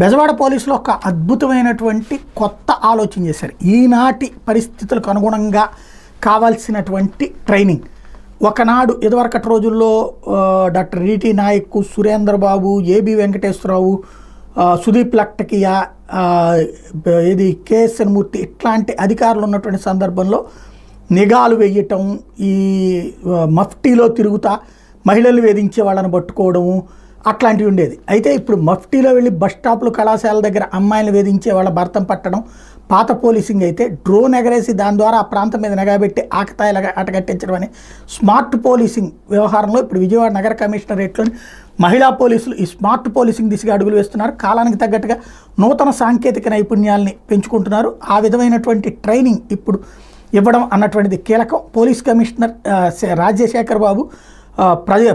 బెజవాడ పోలీసులు ఒక అద్భుతమైనటువంటి కొత్త ఆలోచన చేశారు. ఈనాటి పరిస్థితులకు అనుగుణంగా కావాల్సినటువంటి ట్రైనింగ్. ఒకనాడు ఇదివరకటి రోజుల్లో డాక్టర్ రీటీ నాయక్, సురేంద్ర బాబు, ఏబి వెంకటేశ్వరరావు, సుదీప్ లక్టకియా, ఇది కేఎస్ఎన్ మూర్తి ఇట్లాంటి అధికారులు ఉన్నటువంటి సందర్భంలో నిఘాలు వేయటం, ఈ మఫ్టీలో తిరుగుతా మహిళలు వేధించే వాళ్ళని పట్టుకోవడము అట్లాంటివి ఉండేది. అయితే ఇప్పుడు మఫ్టీలో వెళ్ళి బస్ స్టాప్లు, కళాశాల దగ్గర అమ్మాయిలు వేధించే వాళ్ళ భర్తం పట్టడం పాత పోలీసింగ్ అయితే, డ్రోన్ ఎగరేసి దాని ద్వారా ఆ ప్రాంతం మీద నిఘాబెట్టి ఆకతాయిలుగా అటగట్టించడం అనే స్మార్ట్ పోలీసింగ్ వ్యవహారంలో ఇప్పుడు విజయవాడ నగర కమిషనరేట్లోని మహిళా పోలీసులు ఈ స్మార్ట్ పోలీసింగ్ దిశగా అడుగులు వేస్తున్నారు. కాలానికి తగ్గట్టుగా నూతన సాంకేతిక నైపుణ్యాలని పెంచుకుంటున్నారు. ఆ విధమైనటువంటి ట్రైనింగ్ ఇప్పుడు ఇవ్వడం అన్నటువంటిది కీలకం. పోలీస్ కమిషనర్ రాజశేఖర్ బాబు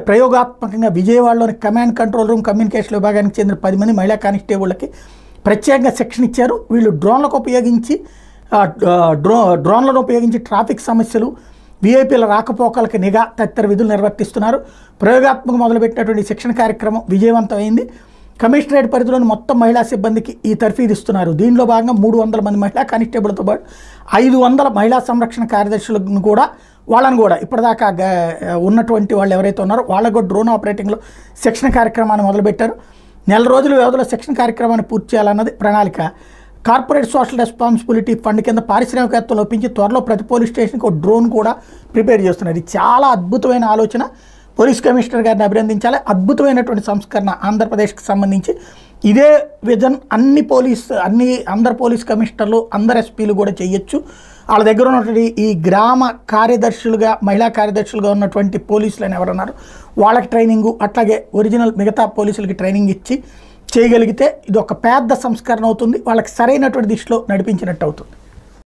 ప్రయోగాత్మకంగా విజయవాడలోని కమాండ్ కంట్రోల్ రూమ్ కమ్యూనికేషన్ విభాగానికి చెందిన 10 మంది మహిళా కానిస్టేబుళ్ళకి ప్రత్యేకంగా శిక్షణ ఇచ్చారు. వీళ్ళు డ్రోన్లను ఉపయోగించి ట్రాఫిక్ సమస్యలు, వీఐపీల రాకపోకలకు నిఘా తదితర విధులు నిర్వర్తిస్తున్నారు. ప్రయోగాత్మకంగా మొదలుపెట్టినటువంటి శిక్షణ కార్యక్రమం విజయవంతమైంది. కమిషనరేట్ పరిధిలోని మొత్తం మహిళా సిబ్బందికి ఈ తర్ఫీదు ఇస్తున్నారు. దీనిలో భాగంగా 300 మంది మహిళా కానిస్టేబుల్తో పాటు 500 మహిళా సంరక్షణ కార్యదర్శులను కూడా ఇప్పటిదాకా ఉన్నటువంటి వాళ్ళు ఎవరైతే ఉన్నారో వాళ్ళకు కూడా డ్రోన్ ఆపరేటింగ్లో శిక్షణ కార్యక్రమాన్ని మొదలుపెట్టారు. 4 రోజుల వ్యవధిలో శిక్షణ కార్యక్రమాన్ని పూర్తి చేయాలన్నది ప్రణాళిక. కార్పొరేట్ సోషల్ రెస్పాన్సిబిలిటీ ఫండ్ కింద పారిశ్రామికవేత్తలు ఒప్పించి త్వరలో ప్రతి పోలీస్ స్టేషన్కి ఒక డ్రోన్ కూడా ప్రిపేర్ చేస్తున్నారు. ఇది చాలా అద్భుతమైన ఆలోచన. పోలీస్ కమిషనర్ గారిని అభినందించాలి. అద్భుతమైనటువంటి సంస్కరణ ఆంధ్రప్రదేశ్కి సంబంధించి. ఇదే విజన్ అందరు పోలీస్ కమిషనర్లు, అందరు ఎస్పీలు కూడా చేయొచ్చు. వాళ్ళ దగ్గర ఉన్నటువంటి ఈ గ్రామ కార్యదర్శులుగా, మహిళా కార్యదర్శులుగా ఉన్నటువంటి పోలీసులను ఎవరన్నారు వాళ్ళకి ట్రైనింగు, అట్లాగే ఒరిజినల్ మిగతా పోలీసులకి ట్రైనింగ్ ఇచ్చి చేయగలిగితే ఇది ఒక పెద్ద సంస్కరణ అవుతుంది. వాళ్ళకి సరైనటువంటి దిశలో నడిపించినట్టు అవుతుంది.